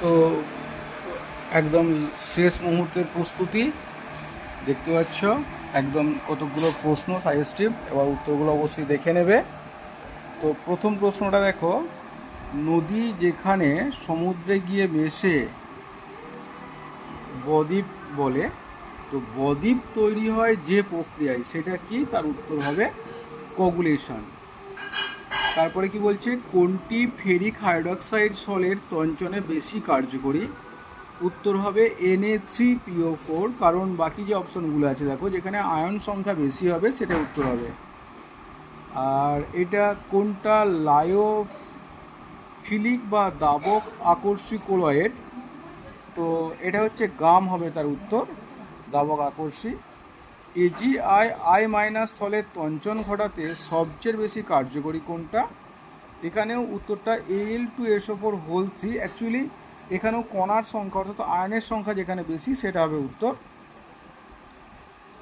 তো একদম শেষ মুহূর্তের প্রস্তুতি দেখতে পাচ্ছ, একদম কতগুলো প্রশ্ন সাজেস্টিভ, এবার উত্তরগুলো অবশ্যই দেখে নেবে। তো প্রথম প্রশ্নটা দেখো, নদী যেখানে সমুদ্রে গিয়ে মেশে বদ্বীপ বলে, তো বদ্বীপ তৈরি হয় যে প্রক্রিয়ায়, সেটা কি? তার উত্তর হবে কোগুলেশন। তারপরে কি বলছে, কোনটি ফেরিক হাইড্রক্সাইড সলের তঞ্চনে বেশি কার্যকরী? উত্তর হবে Na3PO4, কারণ বাকি যে অপশনগুলো আছে দেখো, যেখানে আয়ন সংখ্যা বেশি হবে সেটা উত্তর হবে। আর এটা কোনটা লায়োফিলিক বা দাবক আকর্ষী কোলয়েড? তো এটা হচ্ছে গাম হবে তার উত্তর, দাবক আকর্ষী। AgI স্থলের তঞ্চন ঘটাতে সবচেয়ে বেশি কার্যকরী কোনটা? এখানেও উত্তরটা Al2SO4 অ্যাকচুয়ালি এখানেও কণার সংখ্যা অর্থাৎ আয়নের সংখ্যা যেখানে বেশি সেটা হবে উত্তর।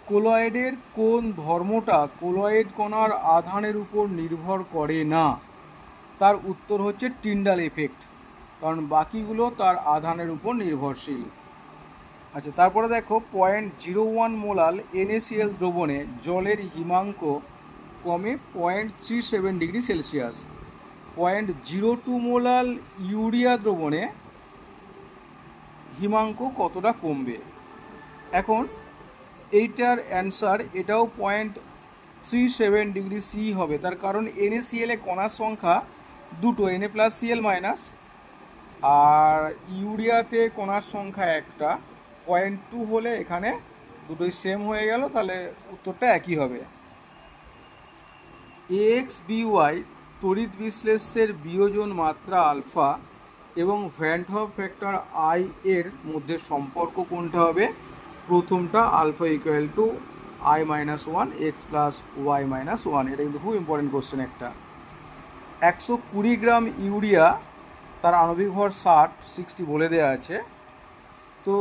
কোলয়েডের কোন ধর্মটা কোলয়েড কণার আধানের উপর নির্ভর করে না? তার উত্তর হচ্ছে টিন্ডাল এফেক্ট, কারণ বাকিগুলো তার আধানের উপর নির্ভরশীল। আচ্ছা, তারপরে দেখো, 0.01 মোলাল NaCl দ্রবণে জলের হিমাঙ্ক কমে 0.37 ডিগ্রি সেলসিয়াস। 0.02 মোলাল ইউরিয়া দ্রবণে হিমাঙ্ক কতটা কমবে? এখন এইটার অ্যান্সার এটাও 0.37 ডিগ্রি সি হবে। তার কারণ NaCl এ কণার সংখ্যা দুটো, Na+Cl-, আর ইউরিয়াতে কণার সংখ্যা একটা। 0.2 হলে এখানে দুটোই সেম হয়ে গেল, তাহলে উত্তরটা একই হবে। AX/BY তড়িৎ বিশ্লেষ্যের বিয়োজন মাত্রা আলফা এবং ভ্যান হফ ফ্যাক্টর আই এর মধ্যে সম্পর্ক কোনটা হবে? প্রথমটা, alpha equal to I-1 x+y-1। এটা কিন্তু খুব ইম্পর্টেন্ট কোশ্চেন একটা। 120 গ্রাম ইউরিয়া, তার আণবিক ভর 60 বলে দেওয়া আছে। তো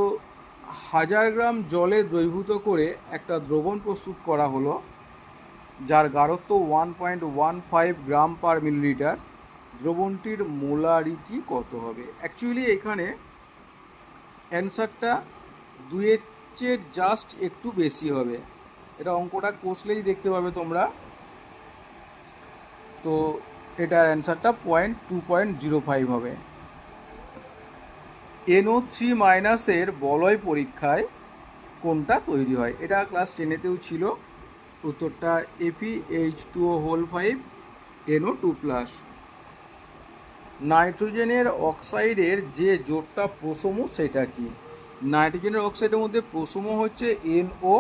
1000 গ্রাম জলে দ্রবীভূত করে একটা দ্রবণ প্রস্তুত করা হলো, যার গাঢ়ত্ব 1.15 গ্রাম পার মিলিলিটার। দ্রবণটির মোলারিটি কত হবে? অ্যাকচুয়ালি এখানে অ্যান্সারটা দুয়ের চেয়ে জাস্ট একটু বেশি হবে, এটা অঙ্কটা কষলেই দেখতে পাবে তোমরা। তো এটার অ্যান্সারটা 2.05 হবে। NO3- বলয় পরীক্ষায় কোনটা তৈরি হয়? এটা ক্লাস 10-তেও ছিল। উত্তরটা FeH2O5 NO2+। নাইট্রোজেনের অক্সাইডের যে জোটটা প্রোসোম, সেটা কি? নাইট্রোজেনের অক্সাইডের মধ্যে প্রোসোম হচ্ছে NO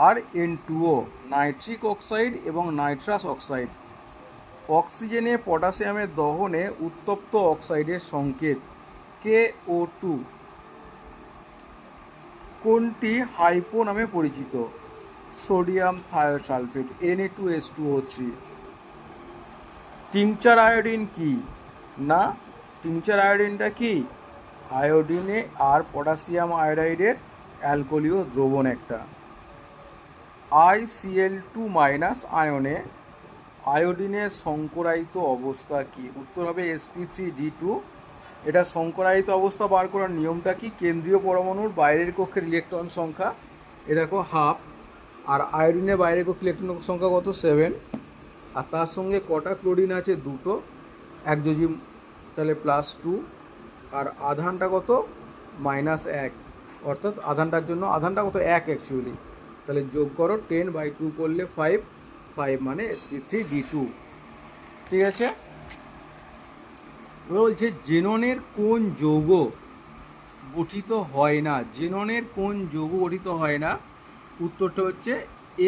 আর N2O, নাইট্রিক অক্সাইড এবং নাইট্রাস অক্সাইড। অক্সিজেনে পটাশিয়ামের দহনে উত্তপ্ত অক্সাইডের সংকেত KO2। কোনটি হাইপো নামে পরিচিত? Sodium thiosulphate Na2H2O3। Tincture iodine কি? না, টিংচার আয়োডিনটা কি? আয়োডিনে আর পটাশিয়াম আয়োডাইডের অ্যালকোলীয় দ্রবণ একটা। ICl2- আয়নে আয়োডিনের সংকরায়িত অবস্থা কি? উত্তর হবে sp3d2। এটা সংকরায়িত অবস্থা বার করার নিয়মটা কি? কেন্দ্রীয় পরমাণুর বাইরের কক্ষের ইলেকট্রন সংখ্যা এ দেখো হাফ, আর আয়োডিনের বাইরের কক্ষের ইলেকট্রন সংখ্যা কত? 7। আর তার সঙ্গে কটা ক্লোরিন আছে? দুটো, এক যোজি, তাহলে +2। আর আধানটা কত? -1, অর্থাৎ আধানটার জন্য আধানটা কত? 1 অ্যাকচুয়ালি। তাহলে যোগ করো, 10/2 করলে 5, 5 মানে sp3d2। ঠিক আছে। এবার বলছে জেননের কোন যৌগ গঠিত হয় না? জেননের কোন যৌগ গঠিত হয় না? উত্তরটা হচ্ছে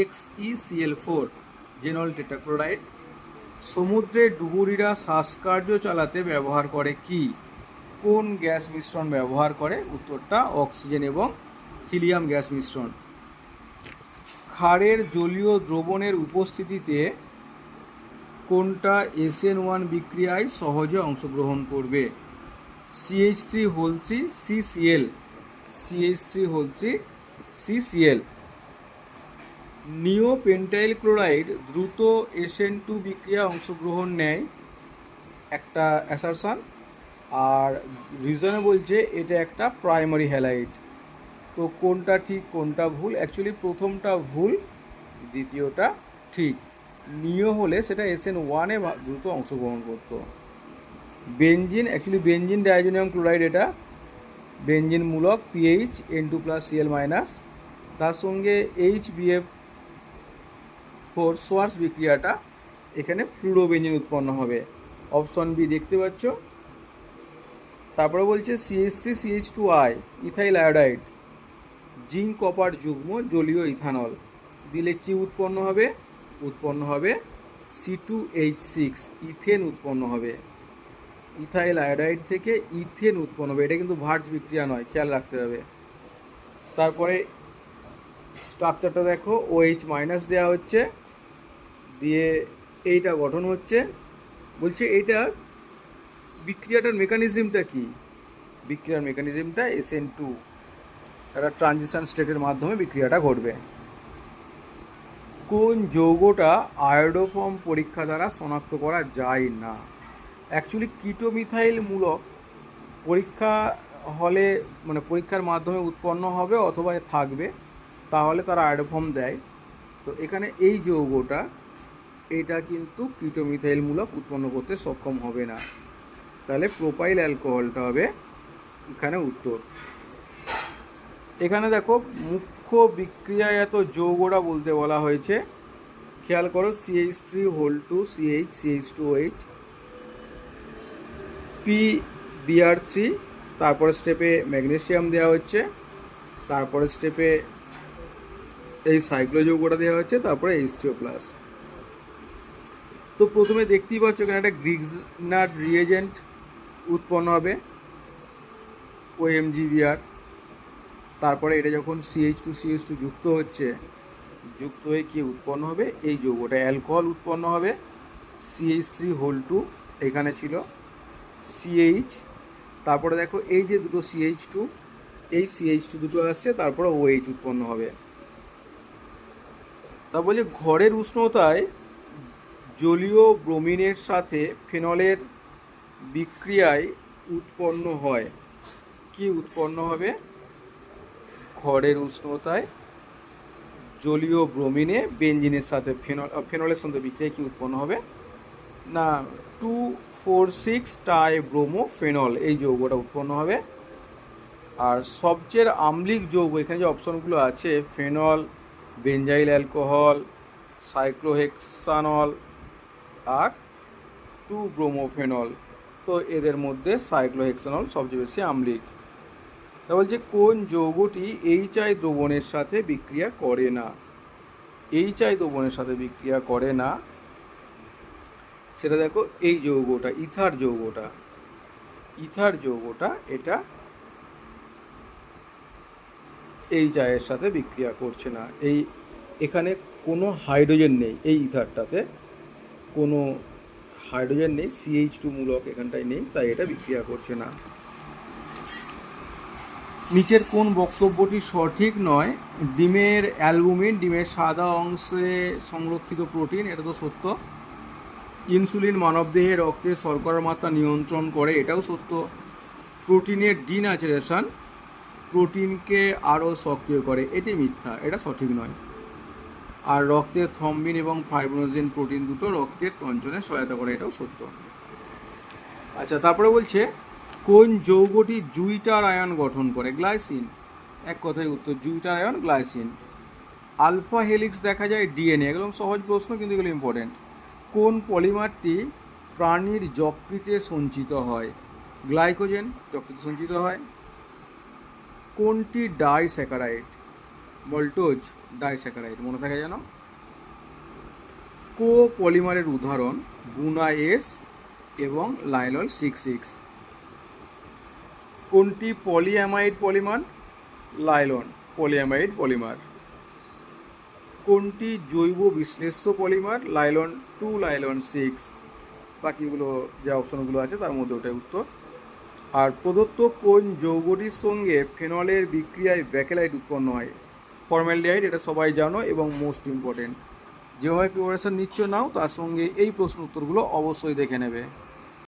XeCl4, জেনল টেট্রাক্লোরাইড। সমুদ্রে ডুবুরিরা শ্বাসকার্য চালাতে ব্যবহার করে কি? কোন গ্যাস মিশ্রণ ব্যবহার করে? উত্তরটা অক্সিজেন এবং হিলিয়াম গ্যাস মিশ্রণ। ক্ষারের জলীয় দ্রবণের উপস্থিতিতে কোনটা SN1 বিক্রিয়ায় সহজে অংশগ্রহণ করবে? CH3 CCl, CH3 CCl। নিওপেন্টাইল chloride দ্রুত SN2 বিক্রিয়া অংশগ্রহণ নেয়, একটা অ্যাসারশন। আর রিজনে বলছে এটা একটা প্রাইমারি হ্যালাইড। তো কোনটা ঠিক কোনটা ভুল? অ্যাকচুয়ালি প্রথমটা ভুল, দ্বিতীয়টা ঠিক। নিও হলে সেটা SN1-এ দ্রুত অংশগ্রহণ করতো। Benzene, actually benzene diazonium chloride, এটা বেনজিন মূলক পিএইচ N2+Cl-, তার সঙ্গে HBF4 সোয়ার্স বিক্রিয়াটা, এখানে ফ্লুরোবেনজিন উৎপন্ন হবে। অপশন বি দেখতে পাচ্ছ। তারপরে বলছে CH3CH2I ethyl iodide zinc copper যুগ্ম জলীয় ইথানল দিলে কি উৎপন্ন হবে? উৎপন্ন হবে C2H6 ইথেন উৎপন্ন হবে। ইথাইল আয়োডাইড থেকে ইথেন উৎপন্ন হবে, এটা কিন্তু ভার্জ বিক্রিয়া নয়, খেয়াল রাখতে হবে। তারপরে স্ট্রাকচারটা দেখো, OH- দেওয়া হচ্ছে, দিয়ে এইটা গঠন হচ্ছে। বলছে এইটা বিক্রিয়াটার মেকানিজমটা কি? বিক্রিয়ার মেকানিজমটা SN2, একটা ট্রানজিশন স্টেটের মাধ্যমে বিক্রিয়াটা ঘটবে। কোন যৌগটা আয়োডোফর্ম পরীক্ষা দ্বারা শনাক্ত করা যায় না? অ্যাকচুয়ালি কিটোমিথাইল মূলক পরীক্ষা হলে, মানে পরীক্ষার মাধ্যমে উৎপন্ন হবে অথবা থাকবে, তাহলে তারা আয়োডোফর্ম দেয়। তো এখানে এই যৌগটা, এটা কিন্তু কিটোমিথাইল মূলক উৎপন্ন করতে সক্ষম হবে না, তাহলে প্রোপাইল অ্যালকোহলটা হবে এখানে উত্তর। এখানে দেখো মুখ্য বিক্রিয়ায়ত যৌগটা বলতে বলা হয়েছে, খেয়াল করো, CH3 CH CH2OH PBr3, তারপরে স্টেপে ম্যাগনেসিয়াম দেওয়া হচ্ছে, তারপরে স্টেপে এই সাইক্লো যৌগটা দেওয়া হচ্ছে, তারপরে H3O+। তো প্রথমে দেখতেই পাচ্ছ এখানে একটা গ্রিগনার রিয়েজেন্ট উৎপন্ন হবে, OMgBr। তারপরে এটা যখন CH2 যুক্ত হচ্ছে, যুক্ত হয়ে কি উৎপন্ন হবে? এই যৌগটা অ্যালকোহল উৎপন্ন হবে। CH3 এখানে ছিল CH, তারপরে দেখো এই যে দুটো CH2, এই CH2 দুটো আসছে, তারপরে OH উৎপন্ন হবে। তা বলছে ঘরের উষ্ণতায় জলীয় ব্রোমিনের সাথে ফেনলের বিক্রিয়ায় উৎপন্ন হয়, কি উৎপন্ন হবে? ঘরের উষ্ণতায় জলীয় ব্রোমিনে বেনজিনের সাথে ফেনলের সাথে বিক্রিয়ায় কি উৎপন্ন হবে? না, 2,4,6 টাইব্রোমোফেনল এই যৌগটা উৎপন্ন হবে। আর সবচেয়ে আম্লিক যৌগ এখানে যে অপশনগুলো আছে, ফেনল, বেনজাইল অ্যালকোহল, সাইক্লোহেক্সানল আর 2-ব্রোমোফেনল, তো এদের মধ্যে সাইক্লোহেক্সানল সবচেয়ে বেশি আম্লিক। তা বলছে কোন যৌগটি HI দ্রবণের সাথে বিক্রিয়া করে না? HI দ্রবণের সাথে বিক্রিয়া করে না, সেটা দেখো এই যৌগটা, ইথার যৌগটা এটা HI এর সাথে বিক্রিয়া করছে না। এখানে কোনো হাইড্রোজেন নেই, এই ইথারটাতে কোনো হাইড্রোজেন নেই, CH2 মূলক এখানটায় নেই, তাই এটা বিক্রিয়া করছে না। নিচের কোন বক্তব্যটি সঠিক নয়? ডিমের অ্যালবুমিন ডিমের সাদা অংশে সংরক্ষিত প্রোটিন, এটা তো সত্য। ইনসুলিন মানবদেহে রক্তে শর্করার মাত্রা নিয়ন্ত্রণ করে, এটাও সত্য। প্রোটিনের ডিন্যাচুরেশন প্রোটিনকে আরও সক্রিয় করে, এটি মিথ্যা, এটা সঠিক নয়। আর রক্তের থ্রম্বিন এবং ফাইব্রিনোজেন প্রোটিন দুটো রক্তের তঞ্চনে সহায়তা করে, এটাও সত্য। আচ্ছা, তারপরে বলছে কোন যৌগটি জুইটার আয়ন গঠন করে? গ্লাইসিন, এক কথায় উত্তর, zwitterion glycine. Alpha helix দেখা যায় DNA, একদম সহজ প্রশ্ন কিন্তু এগুলো ইম্পর্টেন্ট। কোন পলিমারটি প্রাণীর যকৃতে সঞ্চিত হয়? গ্লাইকোজেন যকৃতে সঞ্চিত হয়। কোনটি ডাইস্যাকারাইড? মল্টোজ ডাইস্যাকারাইড, মনে থাকে যেন। কো পলিমারের উদাহরণ বুনা S এবং লাইলল 6,6। কোনটি polyamide polymer? Nylon polyamide polymer. কোনটি জৈব বিশ্লেষ্য পলিমার? Nylon 2, nylon 6। বাকিগুলো যে অপশনগুলো আছে তার মধ্যে ওটাই উত্তর। আর প্রদত্ত কোন যৌগটির সঙ্গে ফেনলের বিক্রিয়ায় ব্যাকেলাইট উৎপন্ন হয়? ফর্মালডিহাইড, এটা সবাই জানো এবং মোস্ট ইম্পর্টেন্ট। যেভাবে প্রিপারেশন নিচ্ছ নাও, তার সঙ্গে এই প্রশ্ন উত্তরগুলো অবশ্যই দেখে নেবে।